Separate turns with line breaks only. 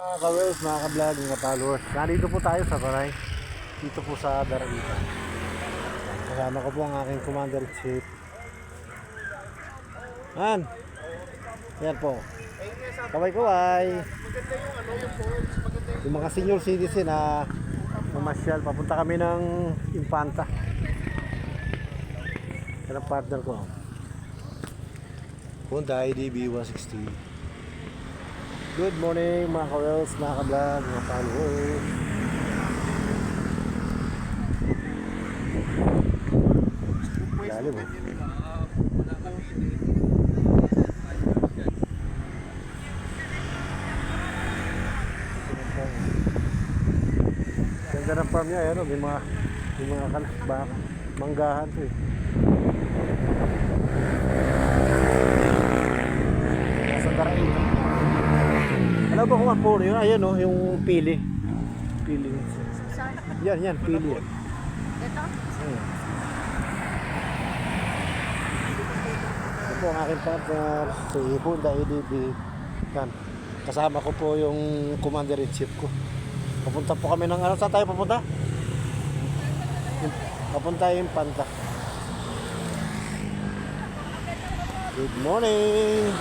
Mga ka-wells, mga ka-vlog, mga followers. Nandito po tayo sa Baray. Dito po sa Daragita. Kasama ko po ang aking commander-in-chief. Man! Yan po. Kaway-kaway. Yung mga senior citizen na mamasyal. Papunta kami ng Infanta. Yan ang partner ko. Honda IDB 160. Good morning mga ka-wells, mga ka-vlog, mga followers. Lalim eh. Ganda ng farm niya, ayan o, may mga baka, manggahan to eh. Nasa Darai. Alam ba kung ano po yun? Ayan o, yung pili. Pili. Yan, pili yan.
Ito?
Ayan. Ito po ang aking partner, si Honda EDB. Yan. Kasama ko po yung commander-in-chief ko. Papunta po kami ng ano, saan tayo papunta? Papunta yung Panta. Good morning!